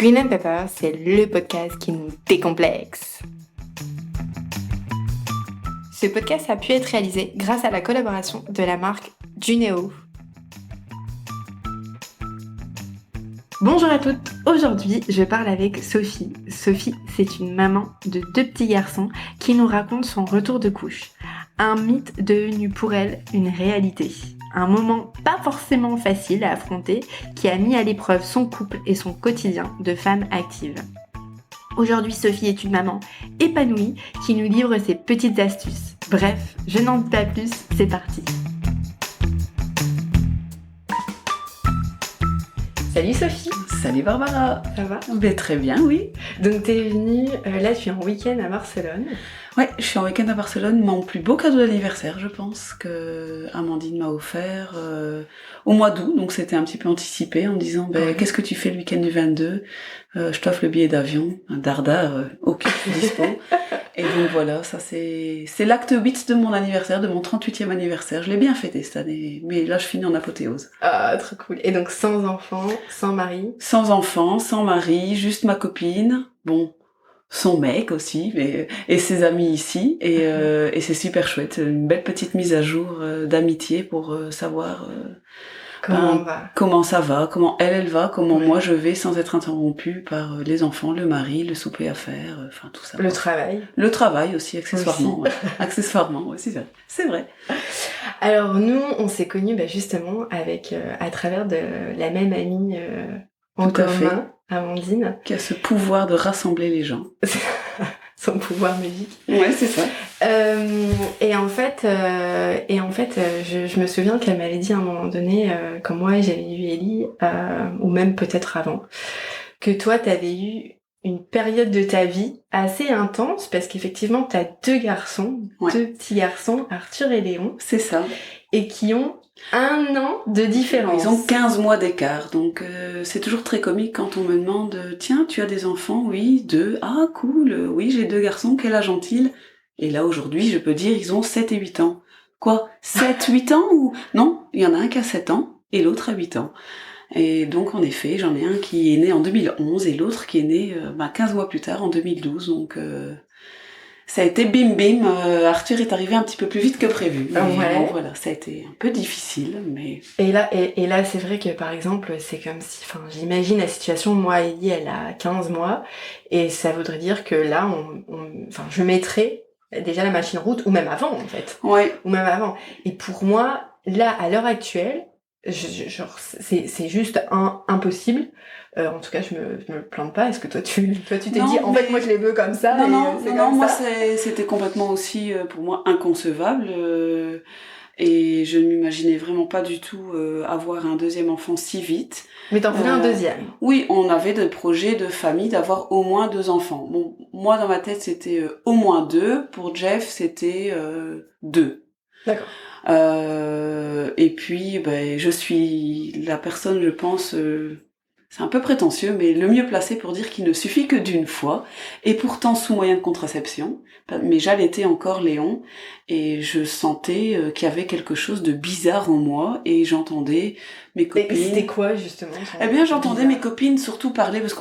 Green and Pepper, c'est le podcast qui nous décomplexe. Ce podcast a pu être réalisé grâce à la collaboration de la marque Juneo. Bonjour à toutes, aujourd'hui je parle avec Sophie. Sophie, c'est une maman de 2 petits garçons qui nous raconte son retour de couche. Un mythe devenu pour elle une réalité. Un moment pas forcément facile à affronter qui a mis à l'épreuve son couple et son quotidien de femme active. Aujourd'hui, Sophie est une maman épanouie qui nous livre ses petites astuces. Bref, je n'en dis pas plus, c'est parti. Salut Sophie. Salut Barbara. Ça va ? Ben, très bien, oui. Donc t'es venue, là tu es en week-end à Barcelone. Ouais, je suis en week-end à Barcelone. Mon plus beau cadeau d'anniversaire, je pense, que Amandine m'a offert au mois d'août. Donc c'était un petit peu anticipé en me disant, qu'est-ce que tu fais le week-end du 22 ? Je t'offre le billet d'avion, un dardar, ok, dispo. Et donc voilà, ça c'est l'acte 8 de mon anniversaire, de mon 38e anniversaire. Je l'ai bien fêté cette année, mais là je finis en apothéose. Ah, trop cool. Et donc sans enfant, sans mari ? Sans enfant, sans mari, juste ma copine. Bon, son mec aussi, et ses amis ici, et c'est super chouette. Une belle petite mise à jour d'amitié pour savoir comment ça va, comment elle va, comment moi je vais sans être interrompue par les enfants, le mari, le souper à faire, enfin tout ça. Le travail. Le travail aussi, accessoirement. Ouais. Accessoirement, ouais, c'est vrai. Alors nous, on s'est connus justement avec, à travers de la même amie en Tout à fait. commun, Amandine. Qui a ce pouvoir de rassembler les gens. Son pouvoir magique. Ouais, c'est ça. Et en fait, je me souviens qu'elle m'avait dit à un moment donné, quand moi j'avais eu Ellie, ou même peut-être avant, que toi t'avais eu une période de ta vie assez intense, parce qu'effectivement t'as 2 garçons, ouais. 2 petits garçons, Arthur et Léon. C'est ça. Et qui ont 1 an de différence. Ils ont 15 mois d'écart, donc c'est toujours très comique quand on me demande « Tiens, tu as des enfants ?» « Oui, 2. »« Ah, cool, oui, j'ai 2 garçons, quel âge ont-ils ?» Et là, aujourd'hui, je peux dire ils ont 7 et 8 ans. Quoi ? 7, 8 ans ou... Non, il y en a un qui a 7 ans et l'autre a 8 ans. Et donc, en effet, j'en ai un qui est né en 2011 et l'autre qui est né 15 mois plus tard, en 2012, donc... Ça a été bim bim, Arthur est arrivé un petit peu plus vite que prévu. Mais bon, voilà, ça a été un peu difficile, mais... Et là, c'est vrai que, par exemple, c'est comme si... Enfin, j'imagine la situation, moi, Ellie, elle a 15 mois, et ça voudrait dire que là, je mettrais déjà la machine en route, ou même avant, en fait. Ouais. Ou même avant. Et pour moi, là, à l'heure actuelle, c'est juste impossible. En tout cas, je me plante pas. Est-ce que toi tu t'es dit, en fait, moi, je les veux comme ça? Non, moi, c'était complètement aussi, pour moi, inconcevable. Et je ne m'imaginais vraiment pas du tout avoir un deuxième enfant si vite. Mais t'en voulais un deuxième? Oui, on avait des projets de famille d'avoir au moins 2 enfants. Bon, moi, dans ma tête, c'était au moins 2. Pour Jeff, c'était 2. D'accord. Et puis, je suis la personne, je pense... c'est un peu prétentieux, mais le mieux placé pour dire qu'il ne suffit que d'une fois, et pourtant sous moyen de contraception. Mais j'allaitais encore Léon, et je sentais qu'il y avait quelque chose de bizarre en moi, et j'entendais mes copines... Et c'était quoi, justement? Eh bien, j'entendais mes copines surtout parler, parce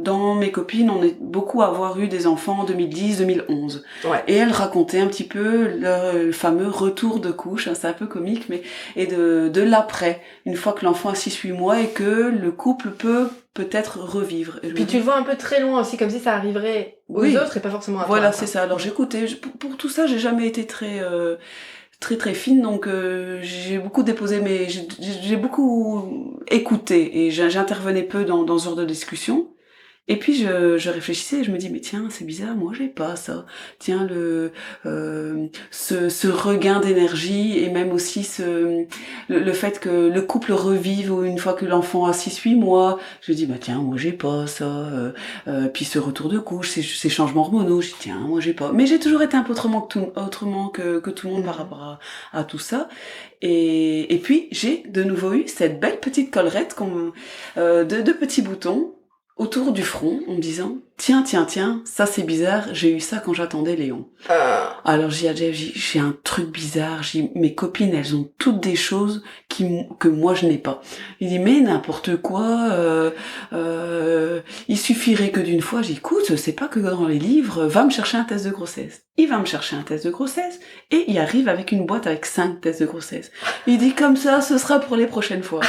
dans mes copines, on est beaucoup à avoir eu des enfants en 2010, 2011. Ouais. Et elles racontaient un petit peu le fameux retour de couche, c'est un peu comique, mais et de l'après, une fois que l'enfant a 6-8 mois et que le couple peut peut-être revivre. Et puis tu le vois un peu très loin aussi, comme si ça arriverait aux autres et pas forcément à toi. Voilà, c'est ça. Alors j'écoutais, pour tout ça, j'ai jamais été très fine, donc j'ai beaucoup déposé, mais j'ai beaucoup écouté et j'intervenais peu dans ce genre de discussion. Et puis je réfléchissais et je me dis mais tiens, c'est bizarre, moi j'ai pas ça. Tiens, ce regain d'énergie et même aussi le fait que le couple revive une fois que l'enfant a 6-8 mois, je dis bah tiens, moi j'ai pas ça. Puis ce retour de couche, ces changements hormonaux, je dis tiens, moi j'ai pas. Mais j'ai toujours été un peu autrement que tout le monde par rapport à tout ça. Et puis j'ai de nouveau eu cette belle petite collerette de petits boutons. autour du front en me disant « Tiens, ça c'est bizarre, j'ai eu ça quand j'attendais Léon. » Alors j'ai dit à Jeff, j'ai un truc bizarre, mes copines, elles ont toutes des choses que moi je n'ai pas. Il dit « Mais n'importe quoi, il suffirait que d'une fois. » J'ai dit « Écoute, c'est pas que dans les livres, va me chercher un test de grossesse. » Il va me chercher un test de grossesse et il arrive avec une boîte avec 5 tests de grossesse. Il dit « Comme ça, ce sera pour les prochaines fois. »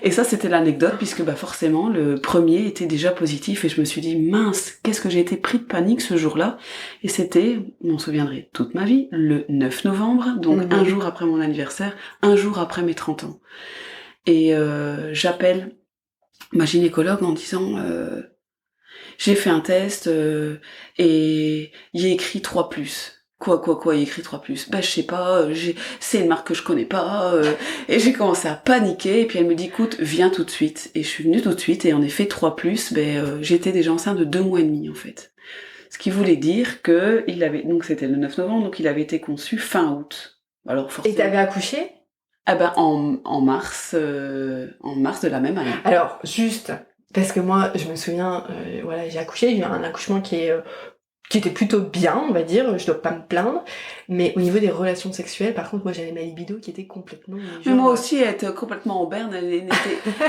Et ça, c'était l'anecdote, puisque forcément, le premier était déjà positif, et je me suis dit, mince, qu'est-ce que j'ai été pris de panique ce jour-là. Et c'était, je m'en souviendrai toute ma vie, le 9 novembre, donc un jour après mon anniversaire, un jour après mes 30 ans. Et j'appelle ma gynécologue en disant, j'ai fait un test, et il y a écrit 3+. Quoi, il écrit 3+. Je sais pas, c'est une marque que je connais pas, et j'ai commencé à paniquer, et puis elle me dit, écoute, viens tout de suite. Et je suis venue tout de suite, et en effet, 3+, j'étais déjà enceinte de 2 mois et demi, en fait. Ce qui voulait dire que donc c'était le 9 novembre, donc il avait été conçu fin août. Alors, forcément. Et t'avais accouché? En mars de la même année. Alors, juste, parce que moi, je me souviens, j'ai accouché, j'ai eu un accouchement qui était plutôt bien, on va dire, je dois pas me plaindre, mais au niveau des relations sexuelles, par contre, moi j'avais ma libido qui était complètement... Mais moi aussi, elle était complètement en berne, elle était...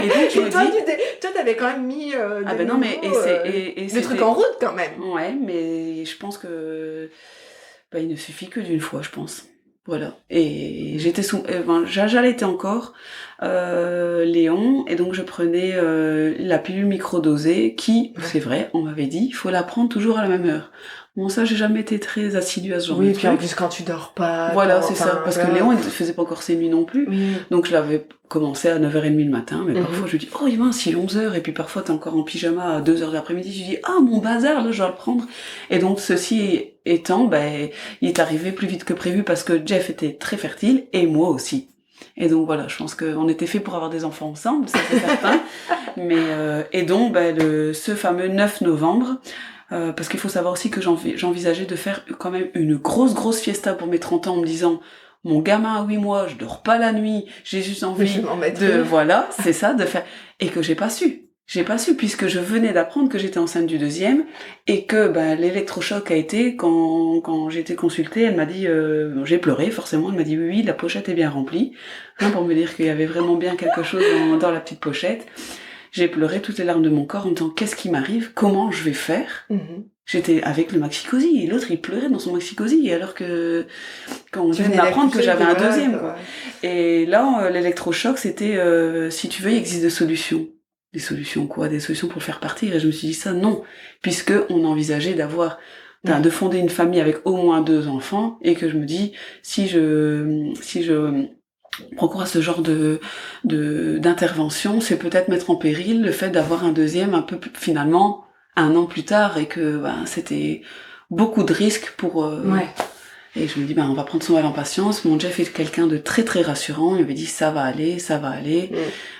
Et donc je me dis... Toi t'avais quand même mis non, mais le truc en route quand même. Ouais, mais je pense que il ne suffit que d'une fois, je pense. Voilà. Et j'allaitais encore Léon, et donc je prenais la pilule microdosée qui, c'est vrai, on m'avait dit, il faut la prendre toujours à la même heure. Bon, ça, j'ai jamais été très assidue à ce genre de truc. Oui, puis en plus quand tu dors pas... Voilà, c'est ça, parce que Léon, il faisait pas encore ses nuits non plus. Oui. Donc je l'avais commencé à 9h30 le matin, mais parfois je lui dis, oh, il mince, il est 11h, et puis parfois t'es encore en pyjama à 2h de l'après-midi, je lui dis, ah, mon bazar, là, je dois le prendre. Et donc, ceci étant, il est arrivé plus vite que prévu parce que Jeff était très fertile, et moi aussi. Et donc voilà, je pense qu'on était fait pour avoir des enfants ensemble, ça c'est certain. Mais et donc ce fameux 9 novembre, parce qu'il faut savoir aussi que j'envisageais de faire quand même une grosse fiesta pour mes 30 ans en me disant, mon gamin à 8 mois, je dors pas la nuit, j'ai juste envie voilà, c'est ça, de faire, et que j'ai pas su. J'ai pas su puisque je venais d'apprendre que j'étais enceinte du deuxième et que l'électrochoc a été quand j'ai été consultée, elle m'a dit j'ai pleuré forcément, elle m'a dit oui, la pochette est bien remplie, pour me dire qu'il y avait vraiment bien quelque chose dans la petite pochette. J'ai pleuré toutes les larmes de mon corps en me disant qu'est-ce qui m'arrive, comment je vais faire. J'étais avec le maxi-cosy et l'autre il pleurait dans son maxi-cosy alors que quand on vient d'apprendre que j'avais un deuxième quoi. Et là l'électrochoc c'était si tu veux il existe des solutions. Des solutions quoi? Des solutions pour le faire partir. Et je me suis dit ça, non. Puisque on envisageait de fonder une famille avec au moins 2 enfants, et que je me dis, si je recours à ce genre d'intervention, c'est peut-être mettre en péril le fait d'avoir un deuxième un peu plus, finalement, 1 an plus tard, et que, c'était beaucoup de risques pour, Et je me dis, on va prendre son mal en patience. Mon Jeff est quelqu'un de très très rassurant. Il m'avait dit, ça va aller.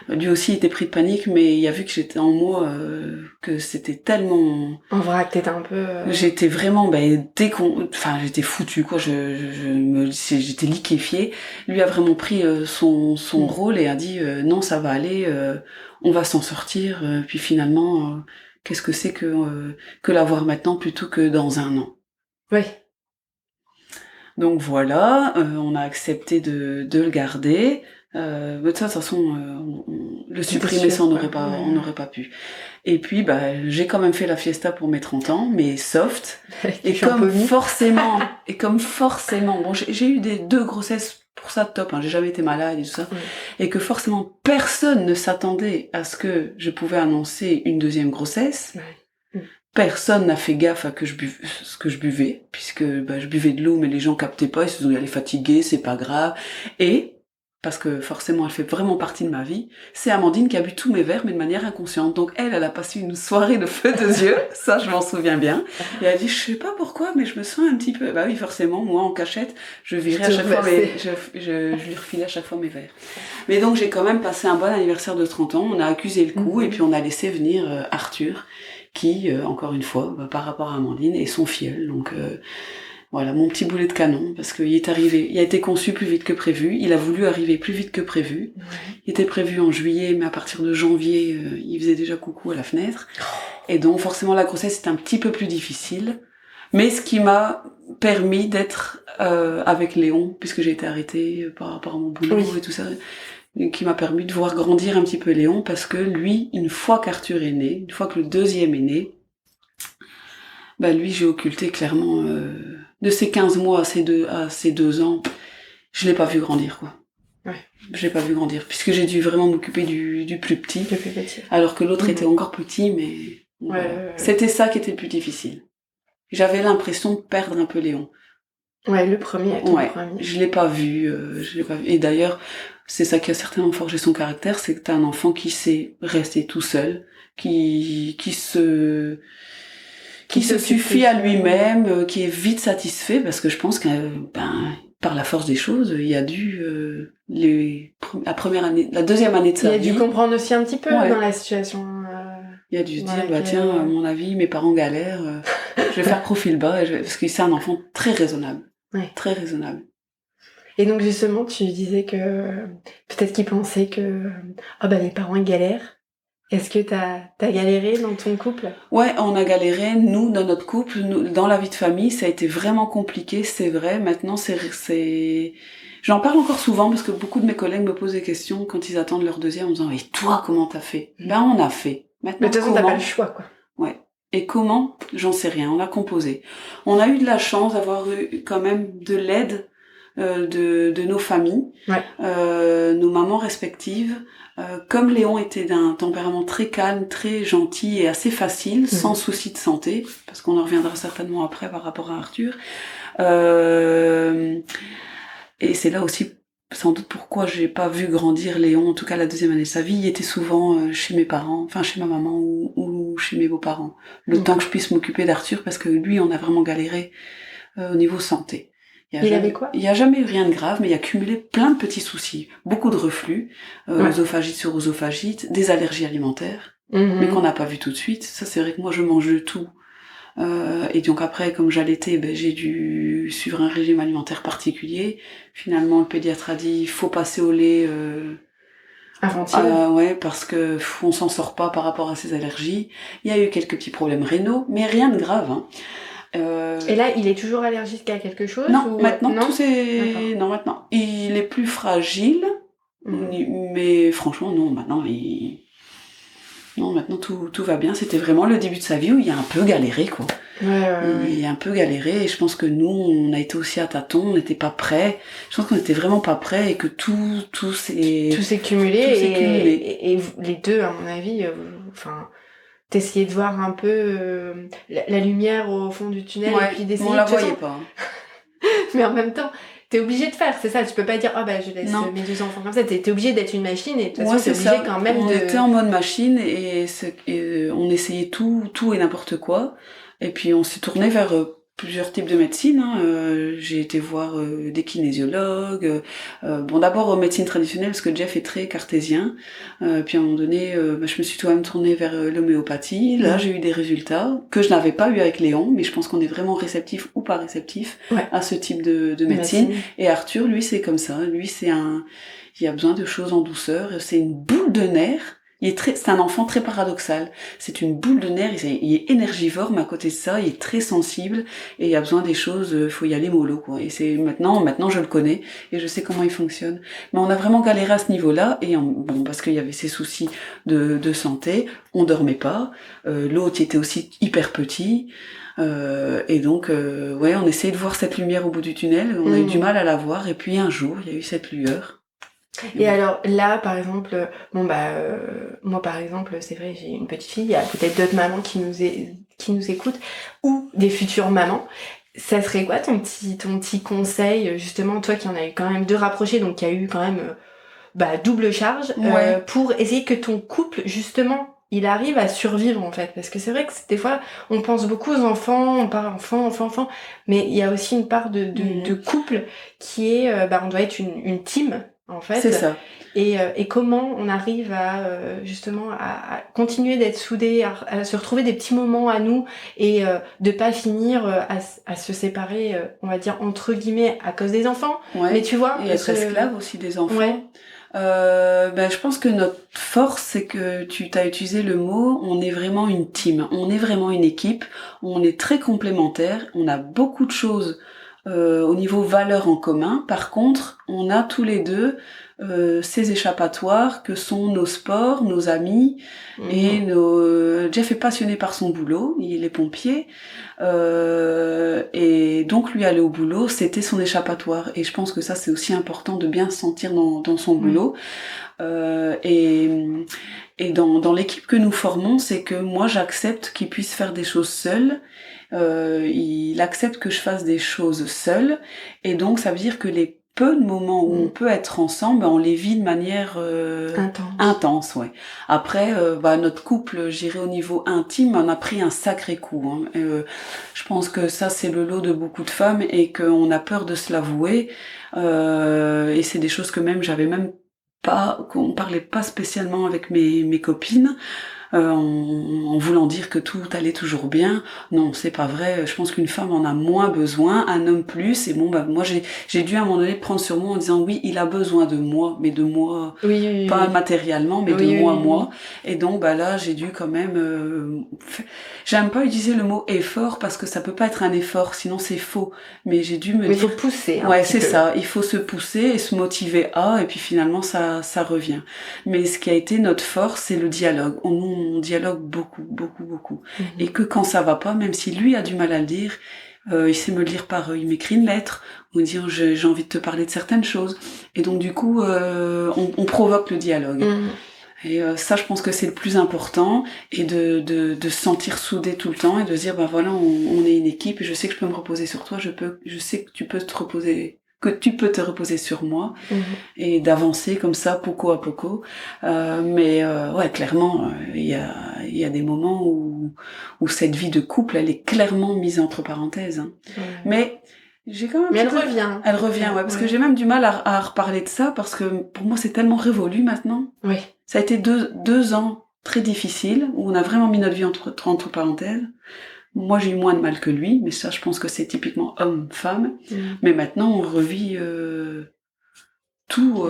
Lui aussi était pris de panique, mais il a vu que j'étais en moi, que c'était tellement... En vrac, t'étais un peu... J'étais vraiment, j'étais foutue, quoi. J'étais liquéfiée. Lui a vraiment pris son rôle et a dit, non, ça va aller, on va s'en sortir. Puis finalement, qu'est-ce que c'est que l'avoir maintenant plutôt que dans 1 an? Oui. Donc voilà, on a accepté de le garder. De toute façon, le supprimer, ça on n'aurait pas pu. Et puis, j'ai quand même fait la fiesta pour mes 30 ans, mais soft. et comme forcément, bon, j'ai eu 2 grossesses pour ça top, j'ai jamais été malade et tout ça. Et que forcément, personne ne s'attendait à ce que je pouvais annoncer une 2e grossesse. Personne n'a fait gaffe à ce que je buvais, puisque je buvais de l'eau, mais les gens captaient pas, ils se disaient, elle est fatiguée, c'est pas grave. Et, parce que forcément elle fait vraiment partie de ma vie, c'est Amandine qui a bu tous mes verres, mais de manière inconsciente. Donc elle a passé une soirée de feu de yeux, ça je m'en souviens bien. Et elle a dit, je sais pas pourquoi, mais je me sens un petit peu... Bah oui, forcément, moi en cachette, je virais à chaque fois, je lui refilais à chaque fois mes verres. Mais donc j'ai quand même passé un bon anniversaire de 30 ans, on a accusé le coup, et puis on a laissé venir Arthur, qui, encore une fois, par rapport à Amandine, est son filleul. Donc Voilà, mon petit boulet de canon, parce qu'il est arrivé, il a été conçu plus vite que prévu, il a voulu arriver plus vite que prévu. Ouais. Il était prévu en juillet, mais à partir de janvier, il faisait déjà coucou à la fenêtre. Et donc, forcément, la grossesse était un petit peu plus difficile. Mais ce qui m'a permis d'être avec Léon, puisque j'ai été arrêtée par rapport à mon boulot et tout ça, qui m'a permis de voir grandir un petit peu Léon, parce que lui, une fois qu'Arthur est né, une fois que le deuxième est né, bah lui, j'ai occulté clairement de ses 15 mois à ses 2 ans, je l'ai pas vu grandir, quoi. Ouais. Je l'ai pas vu grandir, puisque j'ai dû vraiment m'occuper du plus petit. Le plus petit. Alors que l'autre était encore petit, mais c'était ça qui était le plus difficile. J'avais l'impression de perdre un peu Léon. Ouais, le premier, premier. Je l'ai pas vu, Et d'ailleurs, c'est ça qui a certainement forgé son caractère, c'est que t'as un enfant qui sait rester tout seul, qui se suffit à lui-même, qui est vite satisfait, parce que je pense que, par la force des choses, il a dû, la deuxième année de sa vie. Il a dû comprendre aussi un petit peu dans la situation. Il a dû se dire, tiens, à mon avis, mes parents galèrent, je vais faire profil bas, parce que c'est un enfant très raisonnable. Ouais. Très raisonnable. Et donc, justement, tu disais que, peut-être qu'il pensait que, les parents, ils galèrent. Est-ce que t'as galéré dans ton couple ? Ouais, on a galéré, nous, dans notre couple, dans la vie de famille, ça a été vraiment compliqué, c'est vrai. Maintenant, j'en parle encore souvent parce que beaucoup de mes collègues me posent des questions quand ils attendent leur deuxième en me disant, et toi, comment t'as fait ? On a fait. Maintenant, mais de toute façon, t'as pas le choix, quoi. Ouais. Et comment ? J'en sais rien, on a composé. On a eu de la chance d'avoir eu quand même de l'aide de nos familles, nos mamans respectives. Comme Léon était d'un tempérament très calme, très gentil et assez facile, sans souci de santé, parce qu'on en reviendra certainement après par rapport à Arthur. Et c'est là aussi sans doute pourquoi j'ai pas vu grandir Léon, en tout cas la deuxième année de sa vie. Il était souvent chez mes parents, enfin chez ma maman ou chez mes beaux-parents. Le temps que je puisse m'occuper d'Arthur, parce que lui, on a vraiment galéré au niveau santé. Il avait quoi ? Il y a jamais eu rien de grave, mais il a cumulé plein de petits soucis. Beaucoup de reflux, œsophagite sur œsophagite, des allergies alimentaires, mais qu'on n'a pas vu tout de suite. Ça, c'est vrai que moi, je mange de tout. Et donc après, comme j'allaitais, j'ai dû suivre un régime alimentaire particulier. Finalement, le pédiatre a dit, il faut passer au lait... infantile. Parce que on s'en sort pas par rapport à ses allergies. Il y a eu quelques petits problèmes rénaux, mais rien de grave, hein. Et là, il est toujours allergique à quelque chose ? Non, maintenant, non Non, maintenant. Il est plus fragile, mais franchement, non, maintenant, maintenant, tout va bien. C'était vraiment le début de sa vie où il a un peu galéré, quoi. Il a un peu galéré, et je pense que nous, on a été aussi à tâtons, on n'était pas prêts. Je pense qu'on n'était vraiment pas prêts, et que tout s'est cumulé, et les deux, à mon avis, t'essayais de voir un peu la lumière au fond du tunnel, et puis d'essayer... on la voyait pas. Mais en même temps, t'es obligé de faire, c'est ça, tu peux pas dire je laisse mes deux enfants comme ça, t'es obligé d'être une machine, et de toute façon t'es obligé quand même on était en mode machine, et on essayait tout et n'importe quoi, et puis on s'est tourné vers plusieurs types de médecine, j'ai été voir des kinésiologues, d'abord médecine traditionnelle, parce que Jeff est très cartésien, puis à un moment donné, je me suis toi-même tournée vers l'homéopathie. Là, j'ai eu des résultats que je n'avais pas eu avec Léon, mais je pense qu'on est vraiment réceptif ou pas réceptif à ce type de médecine. Et Arthur, lui, c'est comme ça. Lui, il a besoin de choses en douceur. C'est une boule de nerfs. C'est un enfant très paradoxal. C'est une boule de nerfs. Il est énergivore, mais à côté de ça, il est très sensible, et il a besoin des choses, faut y aller mollo, quoi. Et c'est maintenant je le connais, et je sais comment il fonctionne. Mais on a vraiment galéré à ce niveau-là, et parce qu'il y avait ces soucis de santé, on dormait pas, l'autre était aussi hyper petit, et donc, on essayait de voir cette lumière au bout du tunnel, on a eu du mal à la voir, et puis un jour, il y a eu cette lueur. Et alors là, par exemple, moi par exemple, c'est vrai, j'ai une petite fille, il y a peut-être d'autres mamans qui nous écoutent, ou des futures mamans. Ça serait quoi ton petit conseil, justement, toi qui en as eu quand même 2 rapprochés, donc qui a eu quand même double charge, pour essayer que ton couple, justement, il arrive à survivre, en fait, parce que c'est vrai que des fois on pense beaucoup aux enfants, on parle enfant, mais il y a aussi une part de couple qui est on doit être une team. en fait. C'est ça. Et comment on arrive à justement à continuer d'être soudés, à se retrouver des petits moments à nous et de pas finir à se séparer, on va dire entre guillemets à cause des enfants. Ouais. Mais tu vois, et être esclave aussi des enfants. Ouais. Je pense que notre force, c'est que tu t'as utilisé le mot, on est vraiment une team, on est vraiment une équipe, on est très complémentaires, on a beaucoup de choses au niveau valeurs en commun. Par contre, on a tous les deux ces échappatoires que sont nos sports, nos amis et Jeff est passionné par son boulot, il est pompier et donc lui aller au boulot, c'était son échappatoire. Et je pense que ça c'est aussi important de bien se sentir dans son boulot. Et dans l'équipe que nous formons, c'est que moi j'accepte qu'il puisse faire des choses seul. Il accepte que je fasse des choses seule, et donc ça veut dire que les peu de moments où on peut être ensemble, on les vit de manière intense, ouais. Après, notre couple, j'irai au niveau intime, on a pris un sacré coup. Hein. Je pense que ça, c'est le lot de beaucoup de femmes et qu'on a peur de se l'avouer. Et c'est des choses que même j'avais même pas, qu'on parlait pas spécialement avec mes copines. En voulant dire que tout allait toujours bien. Non, c'est pas vrai. Je pense qu'une femme en a moins besoin, un homme plus. Et moi j'ai dû à un moment donné prendre sur moi en disant oui, il a besoin de moi, mais de moi, pas matériellement, mais de moi. Et donc là j'ai dû quand même. J'aime pas utiliser le mot effort parce que ça peut pas être un effort, sinon c'est faux. Mais j'ai dû me dire. Mais il faut pousser. Ouais, c'est ça. Il faut se pousser et se motiver et puis finalement ça revient. Mais ce qui a été notre force, c'est le dialogue. On dialogue beaucoup. Et que quand ça va pas, même si lui a du mal à le dire, il sait me le dire il m'écrit une lettre, ou dire j'ai envie de te parler de certaines choses. Et donc du coup, on provoque le dialogue. Et ça, je pense que c'est le plus important, et de se sentir soudé tout le temps et de se dire voilà, on est une équipe et je sais que je peux me reposer sur toi, je sais que tu peux te reposer sur moi, et d'avancer comme ça poco à poco. Clairement, il y a des moments où cette vie de couple, elle est clairement mise entre parenthèses. Hein. Mais j'ai quand même. Mais elle revient. Elle revient, parce que j'ai même du mal à reparler de ça, parce que pour moi c'est tellement révolu maintenant. Oui. Ça a été deux ans très difficiles où on a vraiment mis notre vie entre parenthèses. Moi, j'ai eu moins de mal que lui, mais ça, je pense que c'est typiquement homme-femme. Mais maintenant, on revit tout,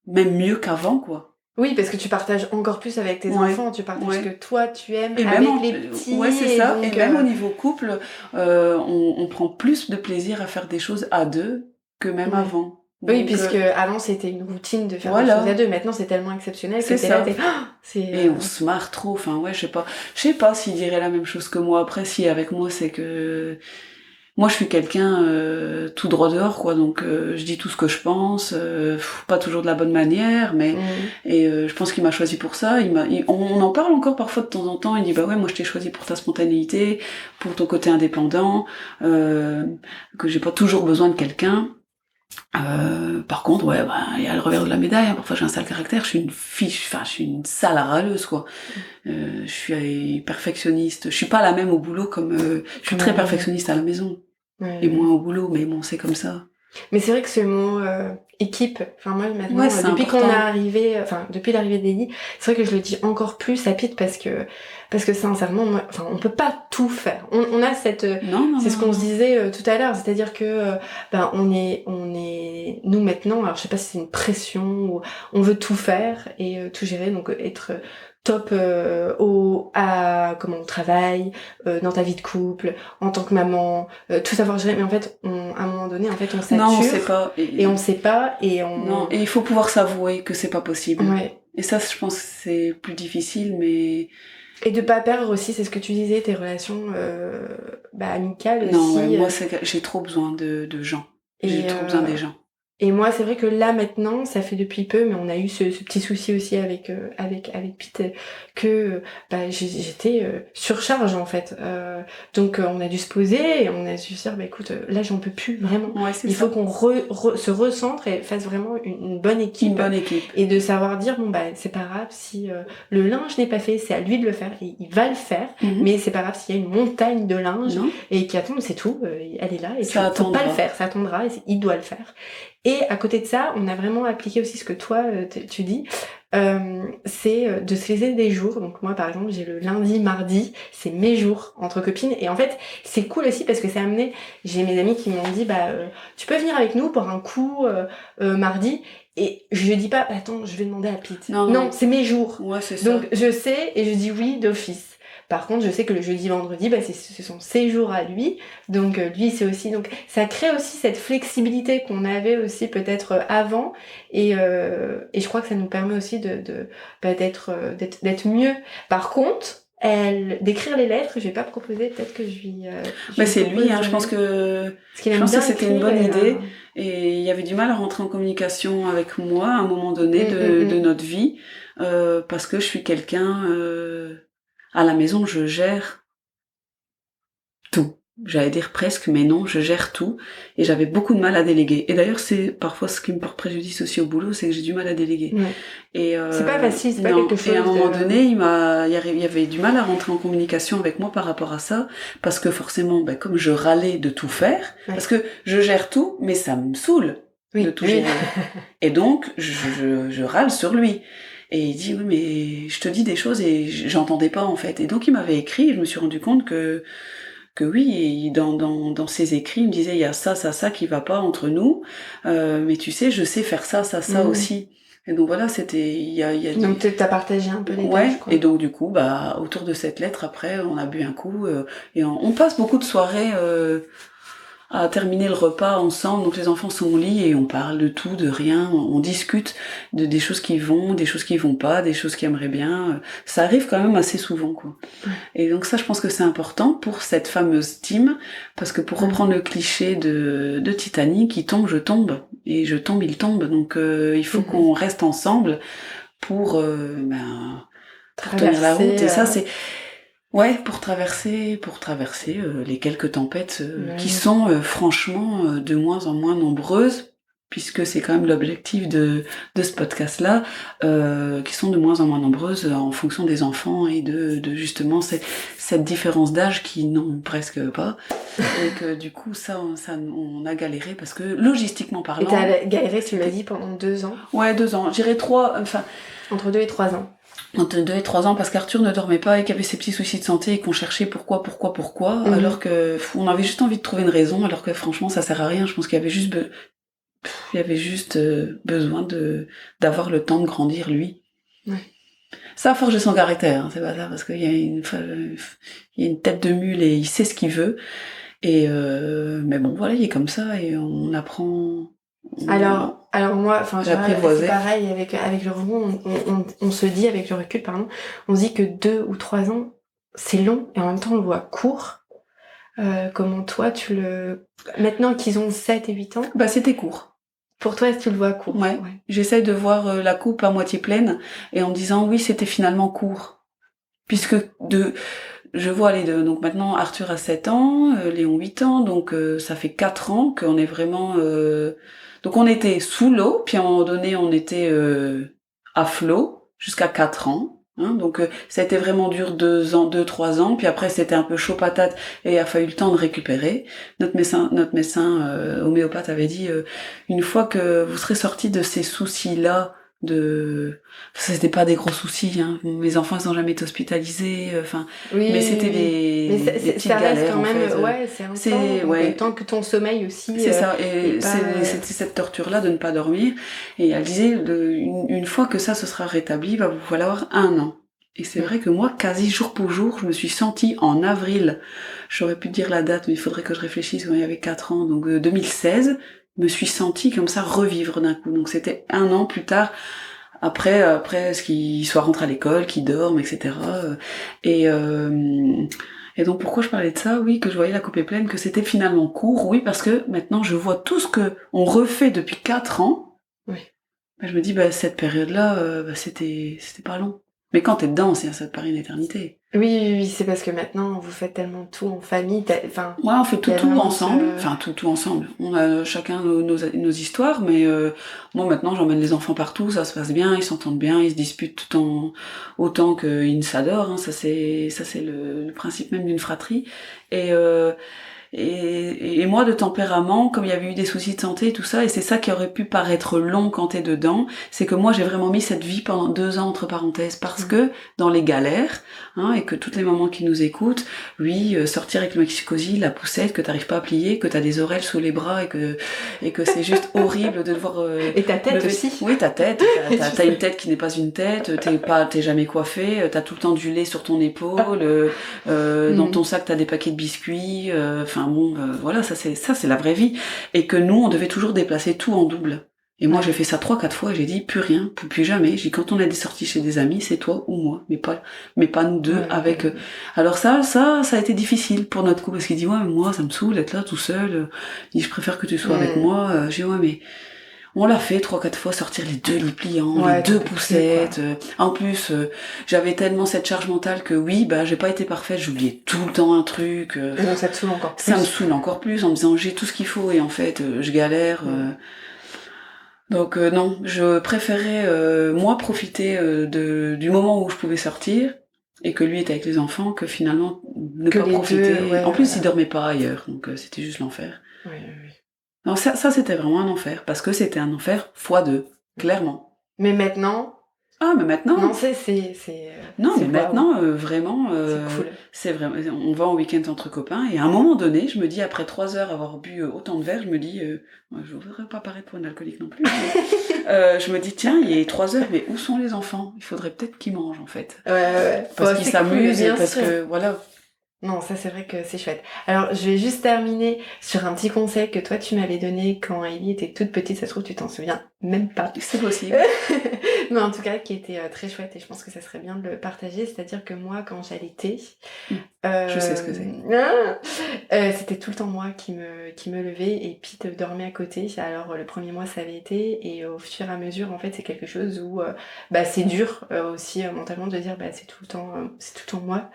même mieux qu'avant, quoi. Oui, parce que tu partages encore plus avec tes enfants, tu partages ce que toi, tu aimes et avec même les petits. Ouais, c'est ça. Donc, et même au niveau couple, on prend plus de plaisir à faire des choses à deux que même avant. Donc, oui, puisque avant c'était une routine de faire des choses à deux. Maintenant c'est tellement exceptionnel que et on se marre trop. Enfin je sais pas s'il dirait la même chose que moi. Après, si avec moi, c'est que moi je suis quelqu'un tout droit dehors, quoi. Donc je dis tout ce que je pense, pas toujours de la bonne manière, mais et je pense qu'il m'a choisi pour ça. On en parle encore parfois de temps en temps. Il dit moi je t'ai choisi pour ta spontanéité, pour ton côté indépendant, que j'ai pas toujours besoin de quelqu'un. Par contre, il y a le revers de la médaille. Hein. Parfois, j'ai un sale caractère. Je suis une sale râleuse, quoi. Je suis perfectionniste. Je suis pas la même au boulot comme je suis très perfectionniste à la maison et moins au boulot. Mais bon, c'est comme ça. Mais c'est vrai que ce mot équipe, enfin moi maintenant, depuis l'arrivée d'Ellie, c'est vrai que je le dis encore plus à Pete parce que sincèrement, on peut pas tout faire. On a cette, c'est ce qu'on se disait tout à l'heure, c'est-à-dire que on est nous maintenant, alors je sais pas si c'est une pression ou on veut tout faire et tout gérer, donc être top comment on travaille, dans ta vie de couple, en tant que maman, tout savoir gérer. Mais en fait, à un moment donné, on sature. Non, on sait pas. Et on sait pas. Non, et il faut pouvoir s'avouer que c'est pas possible. Ouais. Et ça, je pense que c'est plus difficile, mais... Et de pas perdre aussi, c'est ce que tu disais, tes relations amicales aussi. Non, moi, j'ai trop besoin de gens. J'ai trop besoin des gens. Et moi, c'est vrai que là, maintenant, ça fait depuis peu, mais on a eu ce petit souci aussi avec Pete, que j'étais surcharge, en fait. Donc, on a dû se poser et on a dû se dire, écoute, là, j'en peux plus, vraiment. Ouais, il faut qu'on se recentre et fasse vraiment une bonne équipe. Une bonne équipe. Et de savoir dire, c'est pas grave si le linge n'est pas fait, c'est à lui de le faire, et il va le faire, mais c'est pas grave s'il y a une montagne de linge et qui attend, c'est tout, elle est là, et faut pas le faire, ça attendra, et il doit le faire. Et à côté de ça, on a vraiment appliqué aussi ce que toi, tu dis, c'est de se laisser des jours. Donc moi, par exemple, j'ai le lundi, mardi, c'est mes jours entre copines. Et en fait, c'est cool aussi parce que ça a amené... J'ai mes amis qui m'ont dit, tu peux venir avec nous pour un coup mardi. Et je lui dis pas, attends, je vais demander à Pete. Non, c'est mes jours. Ouais, c'est ça. Donc je sais et je dis oui d'office. Par contre, je sais que le jeudi, vendredi, ce sont ses jours à lui. Donc lui, c'est aussi... Donc ça crée aussi cette flexibilité qu'on avait aussi peut-être avant. Et je crois que ça nous permet aussi d'être mieux. Par contre, d'écrire les lettres, je vais pas proposer, peut-être que je lui... c'est lui, je pense que c'était une bonne idée. Et il y avait du mal à rentrer en communication avec moi à un moment donné de notre vie. Parce que je suis quelqu'un... à la maison, je gère tout. J'allais dire presque, mais non, je gère tout. Et j'avais beaucoup de mal à déléguer. Et d'ailleurs, c'est parfois ce qui me porte préjudice aussi au boulot, c'est que j'ai du mal à déléguer. Ouais. Et c'est pas facile, c'est pas quelque chose. Et à un moment donné, il y avait du mal à rentrer en communication avec moi par rapport à ça, parce que forcément, comme je râlais de tout faire, parce que je gère tout, mais ça me saoule de tout gérer. Et donc, je râle sur lui. Et il dit, oui, mais je te dis des choses et j'entendais pas, en fait. Et donc, il m'avait écrit et je me suis rendu compte que oui, dans ses écrits, il me disait, il y a ça qui va pas entre nous, mais tu sais, je sais faire ça aussi. Et donc voilà, c'était, Donc t'as partagé un peu les tâches, quoi. Et donc du coup, autour de cette lettre, après, on a bu un coup, et on passe beaucoup de soirées, à terminer le repas ensemble, donc les enfants sont au lit et on parle de tout, de rien, on discute des choses qui vont, des choses qui vont pas, des choses qui aimeraient bien. Ça arrive quand même assez souvent, quoi. Et donc ça, je pense que c'est important pour cette fameuse team, parce que pour reprendre le cliché de Titanic, il tombe, je tombe, et je tombe, il tombe, donc il faut qu'on reste ensemble pour tenir la route, et ça c'est... Ouais, pour traverser les quelques tempêtes qui sont franchement de moins en moins nombreuses, puisque c'est quand même l'objectif de ce podcast-là, qui sont de moins en moins nombreuses en fonction des enfants et de justement cette différence d'âge qui n'ont presque pas. Et que du coup, ça on a galéré parce que logistiquement parlant... Et t'as galéré, tu m'as dit, pendant 2 ans? Ouais, 2 ans. J'irais 3, enfin... Entre 2 et 3 ans. Entre 2 et 3 ans, parce qu'Arthur ne dormait pas et qu'il avait ses petits soucis de santé et qu'on cherchait pourquoi, alors que on avait juste envie de trouver une raison, alors que franchement ça sert à rien. Je pense qu'il y avait juste besoin d'avoir le temps de grandir lui. Ouais. Ça a forgé son caractère, c'est pas ça, parce qu'il y a une tête de mule et il sait ce qu'il veut. Et mais bon voilà, il est comme ça et on apprend. Alors moi, c'est apprivoisé. pareil avec le recul, on se dit avec le recul, on se dit que 2 ou 3 ans, c'est long et en même temps on le voit court. Comment toi maintenant qu'ils ont 7 et 8 ans? C'était court. Pour toi, est-ce que tu le vois court? Ouais. J'essaye de voir la coupe à moitié pleine et en me disant oui, c'était finalement court. Puisque je vois les deux. Donc maintenant, Arthur a 7 ans, Léon 8 ans, donc ça fait 4 ans qu'on est vraiment... Donc on était sous l'eau, puis à un moment donné, on était à flot jusqu'à 4 ans. Hein, donc ça a été vraiment dur 2-3 ans, puis après c'était un peu chaud patate et il a fallu le temps de récupérer. Notre médecin homéopathe avait dit une fois que vous serez sortis de ces soucis-là, c'était pas des gros soucis, hein. Mes enfants ils n'ont jamais été hospitalisés, mais c'était des petites ça reste galères quand même, en fait. c'est tant que ton sommeil aussi. C'est ça, et c'était cette torture-là de ne pas dormir. Et elle disait, une fois que ça se sera rétabli, il va vous falloir 1 an. Et c'est vrai que moi, quasi jour pour jour, je me suis sentie en avril. J'aurais pu dire la date, mais il faudrait que je réfléchisse quand il y avait 4 ans. Donc 2016, je me suis sentie comme ça revivre d'un coup. Donc c'était 1 an plus tard, après ce qu'il soit rentré à l'école, qu'il dorme, etc. Et donc pourquoi je parlais de ça? Oui, que je voyais la coupe est pleine, que c'était finalement court. Oui, parce que maintenant je vois tout ce que on refait depuis 4 ans. Oui. Je me dis, cette période-là, c'était pas long. Mais quand t'es dedans, ça te paraît une éternité. Oui, c'est parce que maintenant, vous faites tellement tout en famille, Ouais, on fait tout ensemble. Tout ensemble. On a chacun nos histoires, mais moi maintenant, j'emmène les enfants partout, ça se passe bien, ils s'entendent bien, ils se disputent autant qu'ils ne s'adorent, hein. Ça c'est le principe même d'une fratrie. et moi de tempérament, comme il y avait eu des soucis de santé et tout ça, et c'est ça qui aurait pu paraître long quand t'es dedans, c'est que moi j'ai vraiment mis cette vie pendant 2 ans entre parenthèses, parce que dans les galères, et que toutes les mamans qui nous écoutent, oui, sortir avec le maxi-cosy, la poussette, que t'arrives pas à plier, que t'as des oreilles sous les bras et que c'est juste horrible de devoir... et ta tête aussi. Oui, ta tête, t'as une tête qui n'est pas une tête, t'es jamais coiffée, t'as tout le temps du lait sur ton épaule, dans ton sac t'as des paquets de biscuits, voilà, ça c'est la vraie vie. Et que nous, on devait toujours déplacer tout en double. Et moi, j'ai fait ça 3-4 fois, et j'ai dit, plus rien, plus jamais. J'ai dit, quand on a des sorties chez des amis, c'est toi ou moi, mais pas nous deux avec eux. Alors ça a été difficile pour notre couple, parce qu'il dit, ouais, mais moi, ça me saoule d'être là tout seul. Il dit, je préfère que tu sois avec moi. J'ai dit, ouais, mais on l'a fait 3-4 fois, sortir les 2 lits pliants, les 2 poussettes. En plus, j'avais tellement cette charge mentale que oui, j'ai pas été parfaite, j'oubliais tout le temps un truc. Et donc ça te saoule encore plus. Ça me saoule encore plus en me disant, j'ai tout ce qu'il faut, et en fait, je galère. Donc non, je préférais moi profiter du moment où je pouvais sortir et que lui était avec les enfants, que finalement ne pas profiter. En plus, il dormait pas ailleurs, donc c'était juste l'enfer. Oui. Non, ça c'était vraiment un enfer, parce que c'était un enfer x2, clairement. Mais maintenant... Ah, mais maintenant... Non, non, mais maintenant, vraiment... c'est cool. C'est vraiment... On va en week-end entre copains, et à un moment donné, je me dis, après 3 heures avoir bu autant de verres, je me dis... je voudrais pas paraître pour une alcoolique non plus. Mais, je me dis, tiens, il est 3 heures, mais où sont les enfants ? Il faudrait peut-être qu'ils mangent, en fait. Ouais. Parce qu'ils s'amusent, cool, parce que... Voilà. Non, ça c'est vrai que c'est chouette. Alors, je vais juste terminer sur un petit conseil que toi tu m'avais donné quand Ellie était toute petite, ça se trouve tu t'en souviens même pas. C'est possible. Mais en tout cas, qui était très chouette, et je pense que ça serait bien de le partager, c'est-à-dire que moi, quand j'allaitais... je sais ce que c'est. C'était tout le temps moi qui me levais, et Pete dormait à côté. Alors, le premier mois, ça avait été, et au fur et à mesure, en fait, c'est quelque chose où c'est dur aussi mentalement de dire c'est tout le temps moi.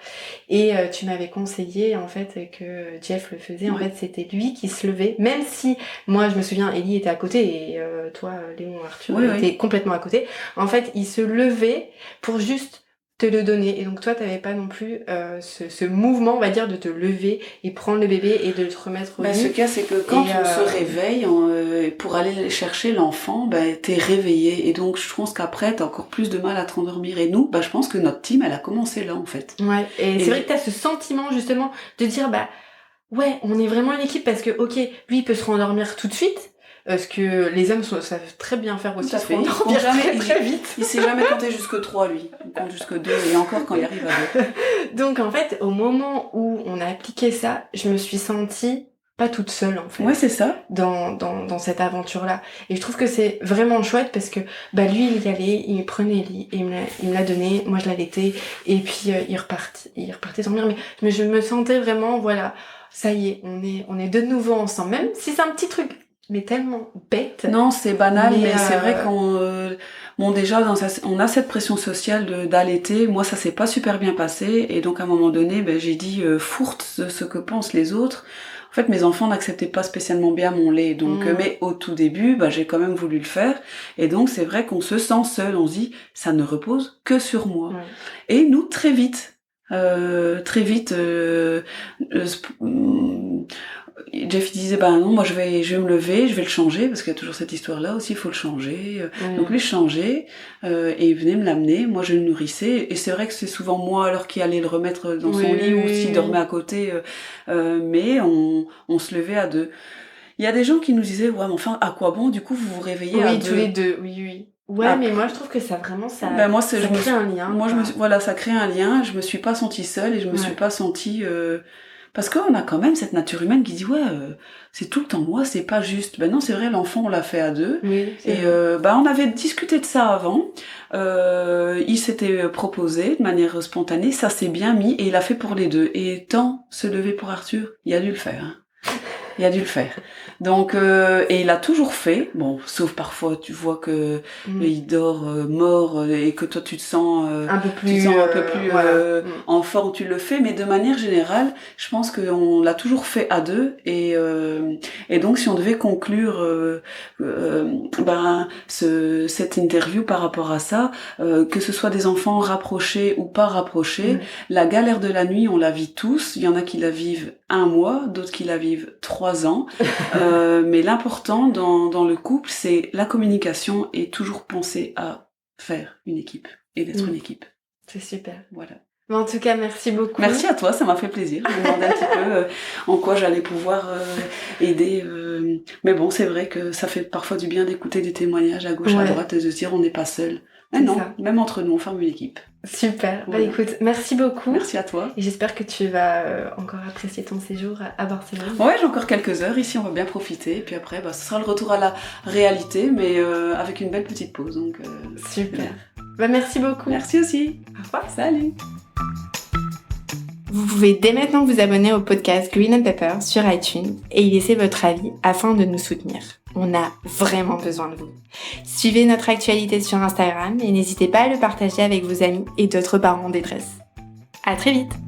Et tu m'avais conseillé en fait que Jeff le faisait, en fait c'était lui qui se levait, même si moi je me souviens Ellie était à côté, et toi Léon, Arthur était complètement à côté. En fait il se levait pour juste te le donner, et donc toi t'avais pas non plus ce mouvement, on va dire, de te lever et prendre le bébé et de le remettre au lit. Ce cas, c'est que quand on se réveille pour aller chercher l'enfant, t'es réveillé, et donc je pense qu'après t'as encore plus de mal à te rendormir. Et nous, je pense que notre team, elle a commencé là en fait. Ouais, et c'est vrai que t'as ce sentiment justement de dire ouais, on est vraiment une équipe, parce que ok, lui il peut se rendormir tout de suite. Parce que les hommes savent très bien faire aussi, se rendormir très vite. Il sait jamais compter jusque 3, lui. Il compte jusque 2, et encore quand il arrive à 2. Donc en fait, au moment où on a appliqué ça, je me suis sentie pas toute seule en fait. Ouais, c'est ça. Dans cette aventure-là. Et je trouve que c'est vraiment chouette, parce que lui il y allait, il prenait le lit, et il me l'a donné, moi je l'allaitais, et puis il repartait dormir. Mais je me sentais vraiment, voilà, ça y est, on est de nouveau ensemble. Même si c'est un petit truc, mais tellement bête. Non, c'est banal, mais c'est vrai qu'on déjà on a cette pression sociale d'allaiter. Moi, ça s'est pas super bien passé, et donc à un moment donné, j'ai dit fourte de ce que pensent les autres. En fait, mes enfants n'acceptaient pas spécialement bien mon lait, donc mais au tout début, j'ai quand même voulu le faire, et donc c'est vrai qu'on se sent seul. On se dit, ça ne repose que sur moi. Et nous, très vite. Jeff disait non, moi je vais me lever, je vais le changer, parce qu'il y a toujours cette histoire là aussi, il faut le changer. Donc lui changeait, et il venait me l'amener, moi je le nourrissais, et c'est vrai que c'est souvent moi alors qui allait le remettre dans son lit, ou s'il dormait à côté, mais on se levait à 2. Il y a des gens qui nous disaient ouais, mais enfin à quoi bon, du coup vous vous réveillez à 2. Oui, tous les deux, oui. Ouais, mais moi je trouve que ça vraiment ça crée un lien. Moi ça crée un lien, je me suis pas sentie seule, et je me suis pas sentie parce qu'on a quand même cette nature humaine qui dit c'est tout le temps moi, c'est pas juste. Non, c'est vrai, l'enfant on l'a fait à 2. Oui, et on avait discuté de ça avant. Il s'était proposé de manière spontanée, ça s'est bien mis, et il a fait pour les 2. Et tant se lever pour Arthur, il a dû le faire. Hein. Il a dû le faire. Donc et il a toujours fait, sauf parfois tu vois que il dort mort, et que toi tu te sens un peu plus en forme, tu le fais, mais de manière générale, je pense qu'on l'a toujours fait à 2, et donc si on devait conclure cette interview par rapport à ça, que ce soit des enfants rapprochés ou pas rapprochés, la galère de la nuit, on la vit tous, il y en a qui la vivent 1 mois, d'autres qui la vivent 3 ans. Mais l'important dans le couple, c'est la communication et toujours penser à faire une équipe et d'être une équipe. C'est super. Voilà. Mais en tout cas, merci beaucoup. Merci à toi, ça m'a fait plaisir. Je me demandais un petit peu en quoi j'allais pouvoir aider. Mais bon, c'est vrai que ça fait parfois du bien d'écouter des témoignages à gauche, à droite, et de se dire on n'est pas seul. Mais non, même entre nous, on forme une équipe. Super. Voilà. Bah écoute, merci beaucoup. Merci à toi. Et j'espère que tu vas encore apprécier ton séjour à Barcelone. Ouais, j'ai encore quelques heures ici, on va bien profiter. Et puis après, ce sera le retour à la réalité, mais avec une belle petite pause. Donc, super. Bah merci beaucoup. Merci aussi. Au revoir. Salut. Vous pouvez dès maintenant vous abonner au podcast Green and Pepper sur iTunes et y laisser votre avis afin de nous soutenir. On a vraiment besoin de vous. Suivez notre actualité sur Instagram et n'hésitez pas à le partager avec vos amis et d'autres parents en détresse. À très vite!